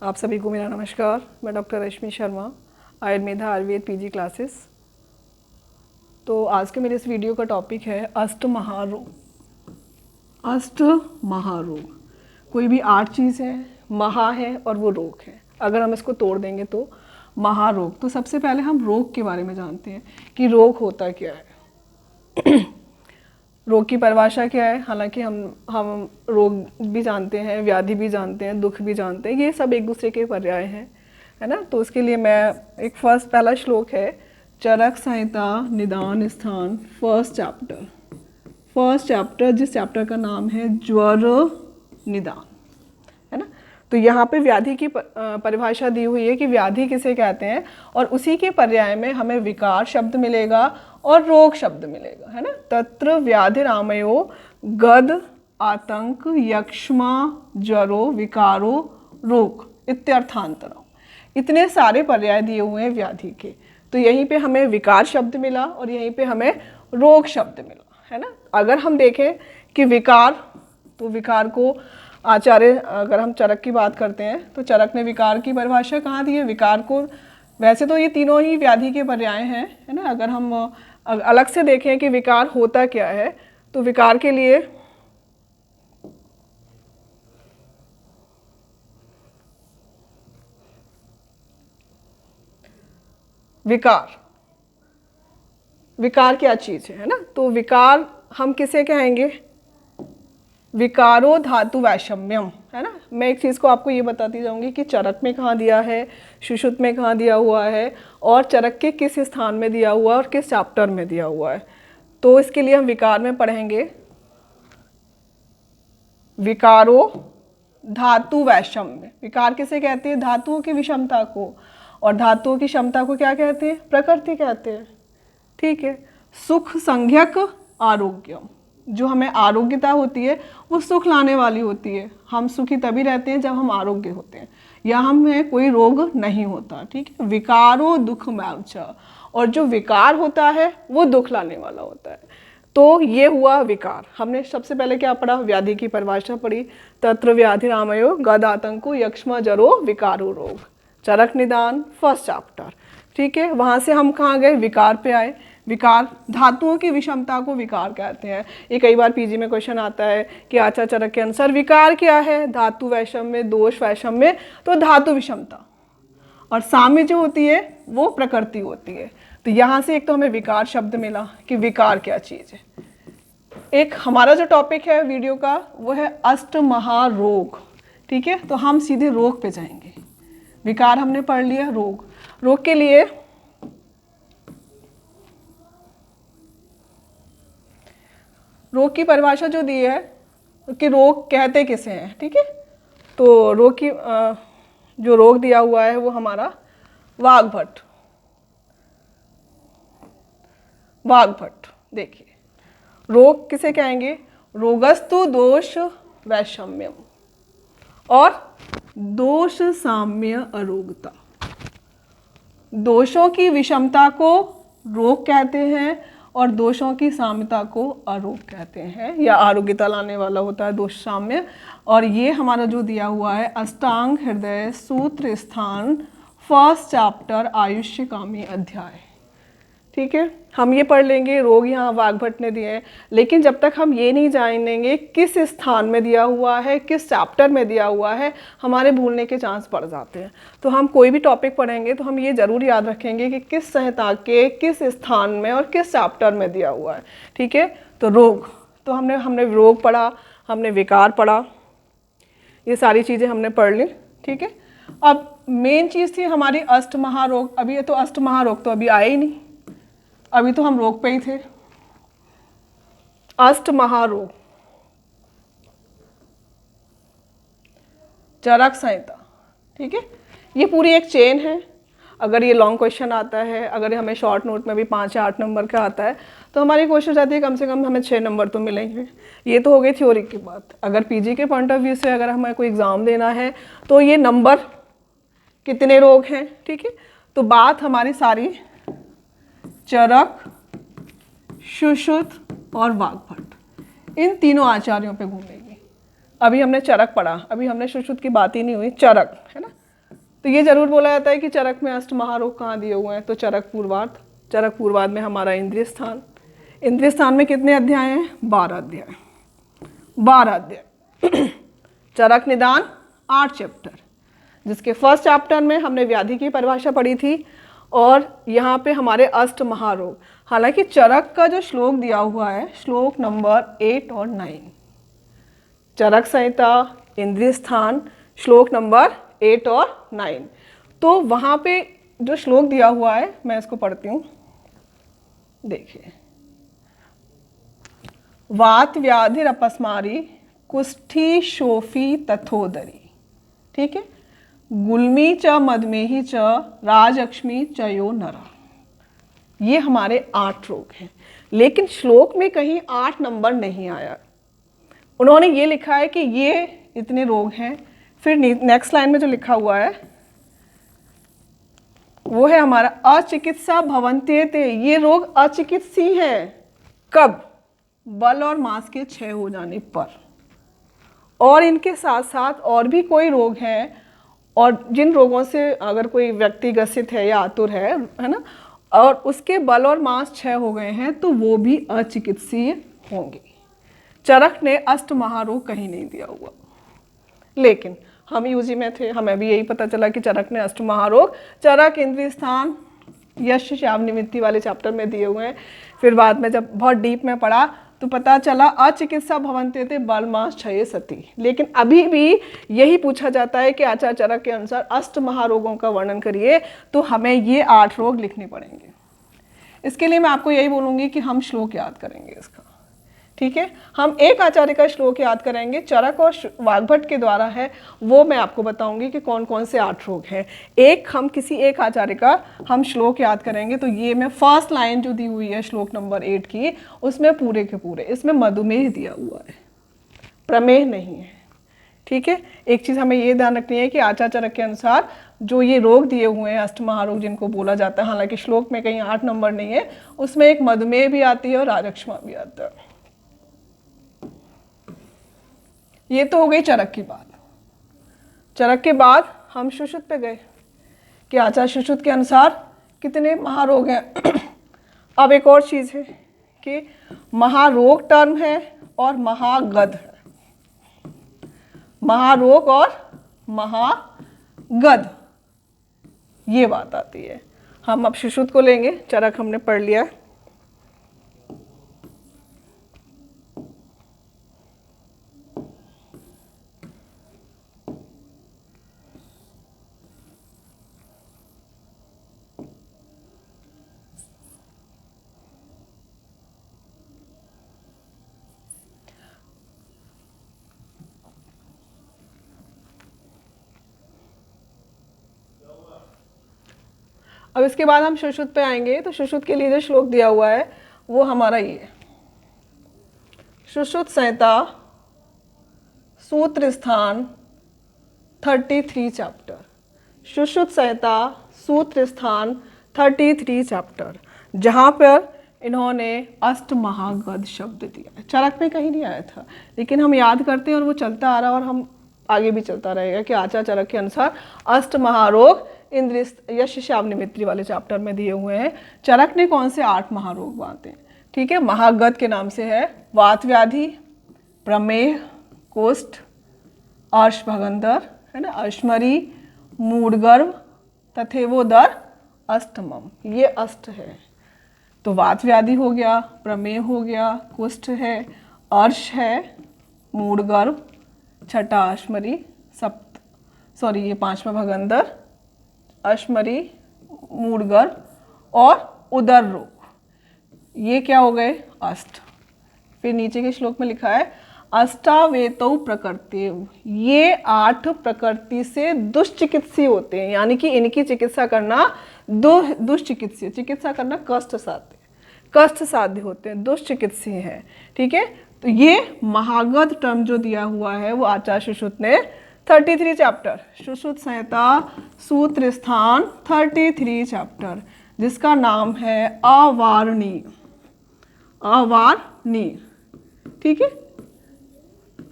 आप सभी को मेरा नमस्कार। मैं डॉक्टर रश्मि शर्मा, आयुर्वेदा आयुर्वेद पीजी क्लासेस। तो आज के मेरे इस वीडियो का टॉपिक है अष्ट महारोग। अष्ट महारोग, कोई भी 8 चीज़ है, महा है और वो रोग है। अगर हम इसको तोड़ देंगे तो महारोग। तो सबसे पहले हम रोग के बारे में जानते हैं कि रोग होता क्या है। रोग की परिभाषा क्या है। हालांकि हम रोग भी जानते हैं, व्याधि भी जानते हैं, दुख भी जानते हैं, ये सब एक दूसरे के पर्याय हैं, है ना। तो उसके लिए मैं एक पहला श्लोक है चरक संहिता निदान स्थान, फर्स्ट चैप्टर जिस चैप्टर का नाम है ज्वर निदान, है ना। तो यहाँ पे व्याधि की परिभाषा दी हुई है कि व्याधि किसे कहते हैं, और उसी के पर्याय में हमें विकार शब्द मिलेगा और रोग शब्द मिलेगा, है ना। तत्र व्याधिरामयो गद आतंक यक्ष्मा ज्वरो विकारो रोग इत्यर्थांतरम। इतने सारे पर्याय दिए हुए हैं व्याधि के। तो यहीं पे हमें विकार शब्द मिला और यहीं पे हमें रोग शब्द मिला, है ना। अगर हम देखें कि विकार, तो विकार को आचार्य, अगर हम चरक की बात करते हैं तो चरक ने विकार की परिभाषा कहाँ दी है। विकार को, वैसे तो ये तीनों ही व्याधि के पर्याय हैं, है ना। अगर हम अलग से देखें कि विकार होता क्या है, तो विकार के लिए विकार क्या चीज़ है ना। तो विकार हम किसे कहेंगे, विकारो धातु वैषम्यम, है ना। मैं एक चीज़ को आपको ये बताती जाऊंगी कि चरक में कहाँ दिया है, सुश्रुत में कहाँ दिया हुआ है, और चरक के किस स्थान में दिया हुआ है और किस चैप्टर में दिया हुआ है। तो इसके लिए हम विकार में पढ़ेंगे विकारो धातु वैषम्य। विकार किसे कहते हैं, धातुओं की विषमता को, और धातुओं की क्षमता को क्या कहते हैं, प्रकृति कहते हैं, ठीक है। सुख संज्ञक आरोग्यम, जो हमें आरोग्यता होती है वो सुख लाने वाली होती है। हम सुखी तभी रहते हैं जब हम आरोग्य होते हैं या हमें कोई रोग नहीं होता, ठीक है। विकारो दुख मैवच, और जो विकार होता है वो दुख लाने वाला होता है। तो ये हुआ विकार। हमने सबसे पहले क्या पढ़ा, व्याधि की परिभाषा पढ़ी। तत्र व्याधिरामयो गद आतंको यक्ष्मा जरो विकारो रोग, चरक निदान फर्स्ट चैप्टर, ठीक है। वहाँ से हम कहाँ गए, विकार पे आए। विकार, धातुओं की विषमता को विकार कहते हैं। ये कई बार पीजी में क्वेश्चन आता है कि आचार्य चरक के अनुसार विकार क्या है, धातु वैषम्य, दोष वैषम्य, तो धातु विषमता, और साम्य जो होती है वो प्रकृति होती है। तो यहाँ से एक तो हमें विकार शब्द मिला कि विकार क्या चीज़ है। एक हमारा जो टॉपिक है वीडियो का वो है अष्ट महारोग, ठीक है। तो हम सीधे रोग पे जाएंगे। विकार हमने पढ़ लिया, रोग के लिए रोग की परिभाषा जो दी है कि रोग कहते किसे हैं, ठीक है। तो रोग की जो रोग दिया हुआ है वो हमारा वाग्भट। देखिए, रोग किसे कहेंगे, रोगस्तु दोष वैषम्यम और दोष साम्य अरोगता। दोषों की विषमता को रोग कहते हैं और दोषों की साम्यता को अरोग कहते हैं, या आरोग्यता लाने वाला होता है दोष साम्य। और ये हमारा जो दिया हुआ है अष्टांग हृदय सूत्र स्थान फर्स्ट चैप्टर आयुष्य कामी अध्याय, ठीक है। हम ये पढ़ लेंगे, रोग यहाँ वाग्भट ने दिए हैं। लेकिन जब तक हम ये नहीं जानेंगे किस स्थान में दिया हुआ है, किस चैप्टर में दिया हुआ है, हमारे भूलने के चांस पड़ जाते हैं। तो हम कोई भी टॉपिक पढ़ेंगे तो हम ये ज़रूर याद रखेंगे कि किस संहिता के किस स्थान में और किस चैप्टर में दिया हुआ है, ठीक है। तो रोग, तो हमने रोग पढ़ा, हमने विकार पढ़ा, ये सारी चीज़ें हमने पढ़ ली, ठीक है। अब मेन चीज़ थी हमारी अष्ट महारोग। अभी ये तो अष्ट महारोग तो अभी आए ही नहीं, अभी तो हम रोग पे ही थे। अष्ट महारोग, चरक संहिता, ठीक है। ये पूरी एक चेन है। अगर ये लॉन्ग क्वेश्चन आता है, अगर हमें शॉर्ट नोट में भी 5 या 8 नंबर का आता है, तो हमारी कोशिश रहती है कम से कम हमें 6 नंबर तो मिलेंगे। ये तो हो गई थ्योरी की बात। अगर पीजी के पॉइंट ऑफ व्यू से अगर हमें कोई एग्ज़ाम देना है तो ये नंबर कितने रोग हैं, ठीक है। तो बात हमारी सारी चरक, सुश्रुत और वाग्भट, इन तीनों आचार्यों पे घूमेगी। अभी हमने चरक पढ़ा, अभी हमने सुश्रुत की बात ही नहीं हुई, चरक, है ना। तो ये जरूर बोला जाता है कि चरक में अष्ट महारोग कहाँ दिए हुए हैं, तो चरक पूर्वार्ध। चरक पूर्वार्ध में हमारा इंद्रिय स्थान। इंद्रिय स्थान में कितने अध्याय हैं? 12 अध्याय। 12 अध्याय। चरक निदान 8 चैप्टर, जिसके फर्स्ट चैप्टर में हमने व्याधि की परिभाषा पढ़ी थी और यहाँ पे हमारे अष्ट महारोग। हालांकि चरक का जो श्लोक दिया हुआ है, श्लोक नंबर 8 और 9, चरक संहिता, इंद्रिय स्थान, श्लोक नंबर 8 और 9, तो वहाँ पे जो श्लोक दिया हुआ है मैं इसको पढ़ती हूँ। देखिए, वात व्याधिर अपस्मारी कुष्ठी शोफी तथोदरी, ठीक है, गुल्मी च मधुमेही च राजक्ष्मी चयो नरा। ये हमारे 8 रोग हैं, लेकिन श्लोक में कहीं 8 नंबर नहीं आया। उन्होंने ये लिखा है कि ये इतने रोग हैं। फिर नेक्स्ट लाइन में जो लिखा हुआ है वो है हमारा अचिकित्सा भवन्त्येते। ये रोग अचिकित्सीय हैं। कब? बल और मांस के क्षय हो जाने पर। और इनके साथ साथ और भी कोई रोग हैं, और जिन रोगों से अगर कोई व्यक्ति ग्रसित है या आतुर है ना, और उसके बल और मांस क्षय हो गए हैं, तो वो भी अचिकित्सीय होंगे। चरक ने अष्ट महारोग कहीं नहीं दिया हुआ, लेकिन हम यूजी में थे, हमें भी यही पता चला कि चरक ने अष्ट महारोग, चरक, इंद्रिय स्थान, यश, श्याम, निमित्ति वाले चैप्टर में दिए हुए हैं। फिर बाद में जब बहुत डीप में पढ़ा तो पता चला अचिकित्सा भवन्त्येते बल मांस क्षये सति। लेकिन अभी भी यही पूछा जाता है कि आचार्य चरक के अनुसार अष्ट महारोगों का वर्णन करिए, तो हमें ये 8 रोग लिखने पड़ेंगे। इसके लिए मैं आपको यही बोलूँगी कि हम श्लोक याद करेंगे इसका, ठीक है। हम एक आचार्य का श्लोक याद करेंगे, चरक और वाग्भट के द्वारा है, वो मैं आपको बताऊंगी कि कौन कौन से 8 रोग हैं। हम किसी एक आचार्य का हम श्लोक याद करेंगे। तो ये मैं फर्स्ट लाइन जो दी हुई है श्लोक नंबर 8 की, उसमें पूरे के पूरे, इसमें मधुमेह दिया हुआ है, प्रमेह नहीं है, ठीक है। एक चीज़ हमें ये ध्यान रखनी है कि आचार्य चरक के अनुसार जो ये रोग दिए हुए हैं, अष्ट महारोग जिनको बोला जाता है, हालांकि श्लोक में कहीं 8 नंबर नहीं है, उसमें एक मधुमेह भी आती है और राजक्षमा भी आता है। ये तो हो गई चरक की बात। चरक के बाद हम सुश्रुत पे गए कि आचार्य सुश्रुत के अनुसार कितने महारोग हैं। अब एक और चीज़ है कि महारोग टर्म है और महागध है। महारोग और महागध, ये बात आती है। हम अब सुश्रुत को लेंगे, चरक हमने पढ़ लिया है। अब इसके बाद हम सुश्रुत पे आएंगे। तो सुश्रुत के लिए जो श्लोक दिया हुआ है वो हमारा ये है, सुश्रुत संहिता, सूत्र स्थान 33 चैप्टर। सुश्रुत संहिता, सूत्र स्थान 33 चैप्टर, जहाँ पर इन्होंने अष्ट महागध शब्द दिया है। चरक में कहीं नहीं आया था, लेकिन हम याद करते हैं और वो चलता आ रहा, और हम आगे भी चलता रहेगा कि आचार्य चरक के अनुसार अष्ट महारोग इंद्रिय, यश, श्याम, निमित्ति वाले चैप्टर में दिए हुए हैं। चरक ने कौन से 8 महारोग बांटे हैं, ठीक है। महागध के नाम से है वात व्याधि, प्रमेह, कुष्ठ, अर्शभगंधर, है ना, अश्मरी, मूढ़गर्भ, तथैवोदर, अष्टमम, ये अष्ट है। तो वात व्याधि हो गया, प्रमेह हो गया, कुष्ठ है, अर्श है, मूढ़गर्भ, छठा अश्मरी, ये 5वां भगंदर, अश्मरी, मूढ़गर्भ और उदर रोग, ये क्या हो गए? अष्ट। फिर नीचे के श्लोक में लिखा है अष्टावेतौ प्रकृतिव, ये 8 प्रकृति से दुष्चिकित्सीय होते हैं, यानी कि इनकी चिकित्सा करना दुष्चिकित्सीय, चिकित्सा करना कष्ट साध्य होते हैं, दुष्चिकित्सीय है, ठीक है। तो ये महागध टर्म जो दिया हुआ है वो आचार्य सुश्रुत ने 33 चैप्टर, सुश्रुत संहिता, सूत्र स्थान 33 चैप्टर, जिसका नाम है अवारणीय, ठीक है।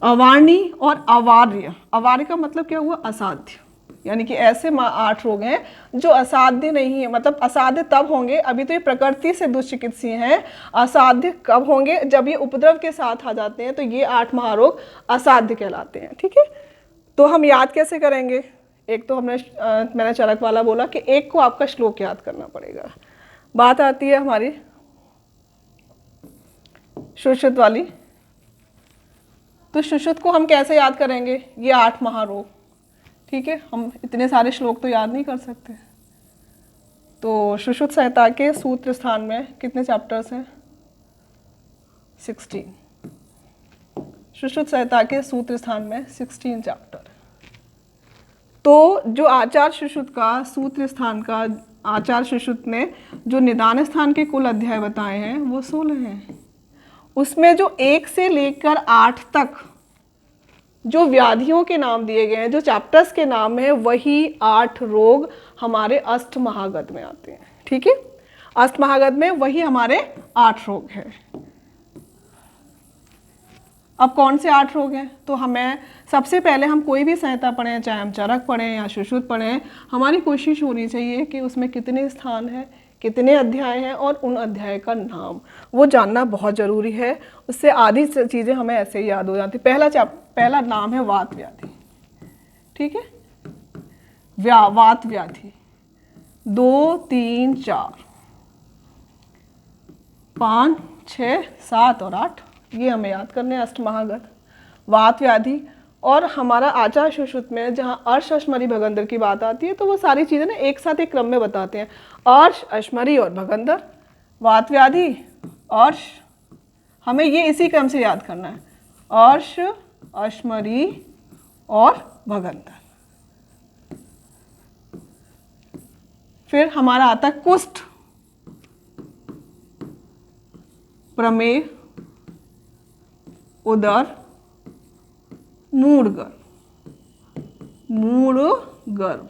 अवारणीय और अवार्य, अवार्य का मतलब क्या हुआ? असाध्य, यानी कि ऐसे 8 रोग हैं जो असाध्य नहीं है, मतलब असाध्य तब होंगे, अभी तो ये प्रकृति से दुष्चिकित्सीय हैं, असाध्य कब होंगे, जब ये उपद्रव के साथ आ जाते हैं, तो ये 8 महारोग असाध्य कहलाते हैं। ठीक है, तो हम याद कैसे करेंगे? एक तो मैंने चरक वाला बोला कि एक को आपका श्लोक याद करना पड़ेगा। बात आती है हमारी शुश्रुत वाली, तो शुश्रुत को हम कैसे याद करेंगे? ये 8 महारोग। ठीक है, हम इतने सारे श्लोक तो याद नहीं कर सकते। तो शुश्रुत संहिता के सूत्र स्थान में कितने चैप्टर्स हैं? 16। शुश्रुत संहिता के सूत्र स्थान में 16 चैप्टर। तो जो आचार्य शुश्रुत का सूत्र स्थान का आचार्य शुश्रुत ने जो निदान स्थान के कुल अध्याय बताए हैं वो 16 हैं। उसमें जो 1 से लेकर 8 तक जो व्याधियों के नाम दिए गए हैं, जो चैप्टर्स के नाम है, वही 8 रोग हमारे अष्ट महागध में आते हैं। ठीक है, अष्ट महागध में वही हमारे 8 रोग हैं। अब कौन से 8 रोग हैं? तो हमें सबसे पहले हम कोई भी संहिता पढ़ें, चाहे हम चरक पढ़ें या शुश्रुत पढ़ें, हमारी कोशिश होनी चाहिए कि उसमें कितने स्थान हैं, कितने अध्याय हैं और उन अध्याय का नाम वो जानना बहुत ज़रूरी है। उससे आधी चीज़ें हमें ऐसे ही याद हो जाती। पहला नाम है वात व्याधि। ठीक है, वात व्याधि 2, 3, 4, 5, 6, 7 और 8 ये हमें याद करने हैं अष्ट महागध। वात व्याधि और हमारा आचार्य शुश्रुत में जहाँ अर्श, अश्मरी, भगंदर की बात आती है तो वो सारी चीज़ें ना एक साथ एक क्रम में बताते हैं। अर्श, अश्मरी और भगंदर, वात व्याधि, अर्श, हमें ये इसी क्रम से याद करना है, अर्श, अश्मरी और भगंदर। फिर हमारा आता है कुष्ठ, प्रमेह, उदर, मूढ़गर्भ।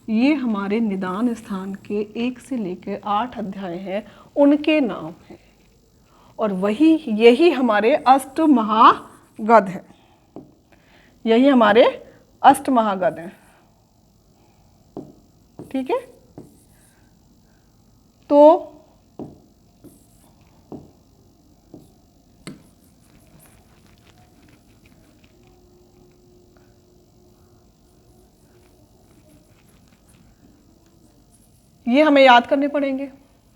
ये हमारे निदान स्थान के 1 से लेकर 8 अध्याय हैं, उनके नाम हैं। और यही हमारे अष्ट महागध हैं। यही हमारे अष्ट महागध हैं। ठीक है, तो ये हमें याद करने पड़ेंगे।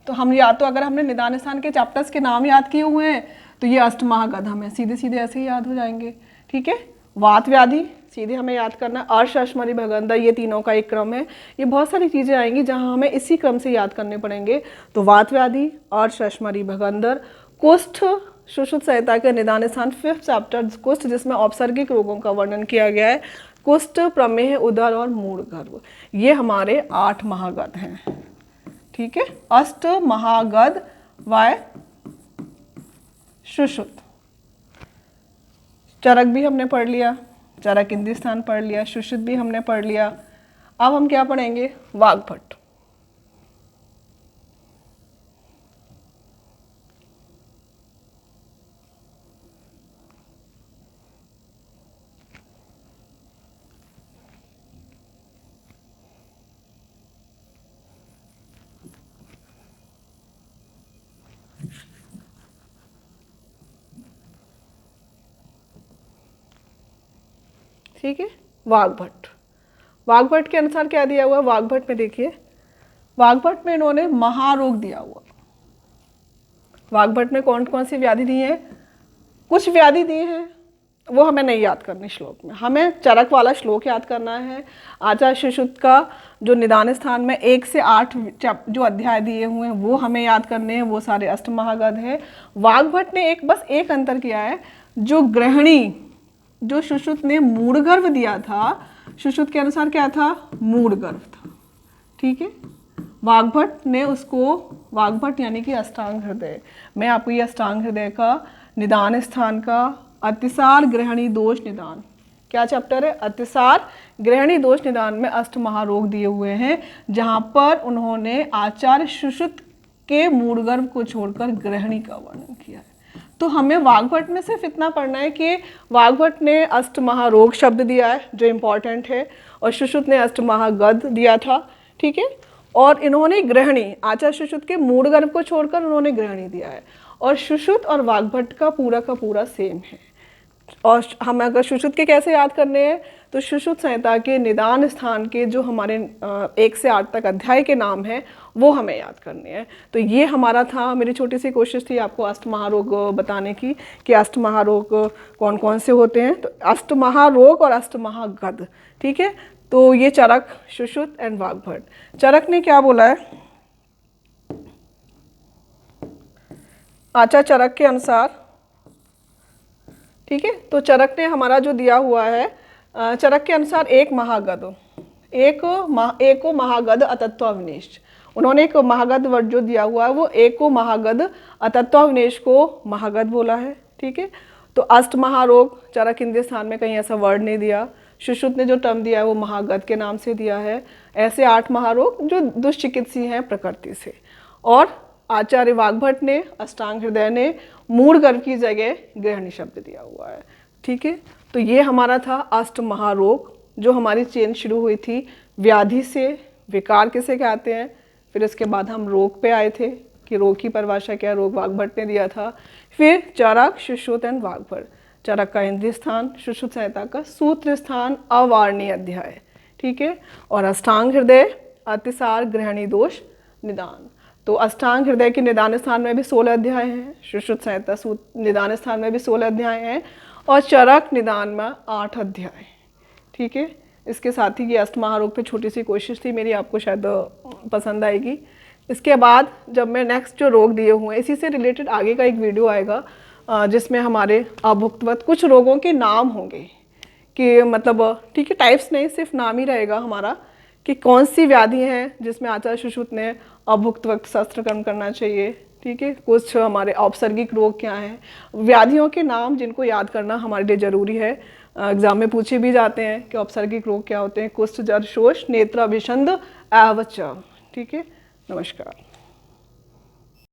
तो हम या तो अगर हमने निदान स्थान के चैप्टर्स के नाम याद किए हुए हैं तो ये अष्ट महागध हमें सीधे सीधे ऐसे ही याद हो जाएंगे। ठीक है, वात व्याधि सीधे हमें याद करना है, अर्श, अश्मरी, भगंदर, ये तीनों का एक क्रम है। ये बहुत सारी चीज़ें आएंगी जहाँ हमें इसी क्रम से याद करने पड़ेंगे। तो वात व्याधि, अर्श, अश्मरी, भगंदर, कुष्ठ, शुश्रुत संहिता के निदान स्थान 5th चैप्टर कुष्ठ, जिसमें औपसर्गिक रोगों का वर्णन किया गया है। कुष्ठ, प्रमेह, उदर और मूढ़गर्भ, ये हमारे 8 महागध हैं। ठीक है, अष्ट महागध वाय शुश्रुत। चरक भी हमने पढ़ लिया, चरक इंद्रिय स्थान पढ़ लिया, शुश्रुत भी हमने पढ़ लिया। अब हम क्या पढ़ेंगे? वाग्भट। ठीक है, वाग्भट। वाग्भट के अनुसार क्या दिया हुआ है? वाग्भट में देखिए, वाग्भट में इन्होंने महारोग दिया हुआ। वाग्भट में कौन कौन सी व्याधि दी है? कुछ व्याधि दी है, वो हमें नहीं याद करनी श्लोक में, हमें चरक वाला श्लोक याद करना है। आचार्य शुश्रुत का जो निदान स्थान में 1 से 8 जो अध्याय दिए हुए हैं वो हमें याद करने हैं, वो सारे अष्ट महागध हैं। वाग्भट ने बस एक अंतर किया है, जो गृहिणी जो शुश्रुत ने मूढ़गर्भ दिया था, शुश्रुत के अनुसार क्या था? मूढ़गर्भ था। ठीक है, वाग्भट ने उसको, वाग्भट यानी कि अष्टांग हृदय, मैं आपको ये अष्टांग हृदय का निदान स्थान का अतिसार गृहिणी दोष निदान, क्या चैप्टर है? अतिसार गृहिणी दोष निदान में अष्ट महारोग दिए हुए हैं, जहाँ पर उन्होंने आचार्य शुश्रुत के मूढ़गर्भ को छोड़कर गृहिणी का वर्णन किया है। तो तो हमें वाग्भट में सिर्फ इतना पढ़ना है कि वाग्भट ने अष्टमहारोग शब्द दिया है जो इम्पॉर्टेंट है, और सुश्रुत ने अष्टमहागध दिया था, ठीक है। और इन्होंने ग्रहणी, आचार्य सुश्रुत के मूढ़ गर्भ को छोड़कर उन्होंने ग्रहणी दिया है, और सुश्रुत और वाग्भट का पूरा सेम है। और हमें अगर सुश्रुत के कैसे याद करने हैं, तो सुश्रुत संहिता के निदान स्थान के जो हमारे 1 से 8 तक अध्याय के नाम हैं वो हमें याद करने हैं। तो ये हमारा था, मेरी छोटी सी कोशिश थी आपको अष्टमहारोग बताने की कि अष्टमहारोग कौन कौन से होते हैं। तो अष्टमहारोग और अष्टमहागध, ठीक है। तो ये चरक, सुश्रुत एंड वाग्भट। चरक ने क्या बोला है, आचार्य चरक के अनुसार, ठीक है। तो चरक ने हमारा जो दिया हुआ है, चरक के अनुसार एक महागध अतत्वाविनेश, उन्होंने एक महागध वर्ड जो दिया हुआ है वो एको महागध अतत्वाविनेश को महागध बोला है, ठीक है। तो अष्टमहारोग, चरक हिंदी स्थान में कहीं ऐसा वर्ड नहीं दिया। सुश्रुत ने जो टर्म दिया है वो महागध के नाम से दिया है। ऐसे 8 महारोग जो दुष्चिकित्सीय हैं प्रकृति से। और आचार्य वाग्भट ने, अष्टांग हृदय ने मूढ़ गर्भ की जगह ग्रहणी शब्द दिया हुआ है, ठीक है। तो ये हमारा था अष्टमहारोग, जो हमारी चेन शुरू हुई थी व्याधि से, विकार किसे कहते हैं, फिर इसके बाद हम रोग पे आए थे कि रोग की परिभाषा क्या, रोग वाग्भट ने दिया था। फिर चरक, सुश्रुत एंड वाग्भट। चरक का इंद्रिय स्थान, सुश्रुत संहिता का सूत्र स्थान, अवारणीय अध्याय, ठीक है। और अष्टांग हृदय, अतिसार, ग्रहणी दोष, निदान। तो अष्टांग हृदय के निदान स्थान में भी 16 अध्याय हैं, सुश्रुत संहिता निदान स्थान में भी 16 अध्याय हैं, और चरक निदान में 8 अध्याय, ठीक है। इसके साथ ही ये अष्टमहारोग पे छोटी सी कोशिश थी मेरी, आपको शायद पसंद आएगी। इसके बाद जब मैं नेक्स्ट जो रोग दिए हुए हैं इसी से रिलेटेड आगे का एक वीडियो आएगा जिसमें हमारे अभुक्तवत कुछ रोगों के नाम होंगे कि मतलब, ठीक है, टाइप्स नहीं, सिर्फ नाम ही रहेगा हमारा कि कौन सी व्याधि है जिसमें आचार्य सुश्रुत ने अभुक्त वक्त शस्त्रकर्म करना चाहिए, ठीक है। कुछ हमारे औपसर्गिक रोग क्या हैं, व्याधियों के नाम जिनको याद करना हमारे लिए ज़रूरी है। एग्जाम में पूछे भी जाते हैं कि औपसर्गिक रोग क्या होते हैं, कुष्ठ, जर, शोष, नेत्र, अभिषंद, एवच, ठीक है। नमस्कार।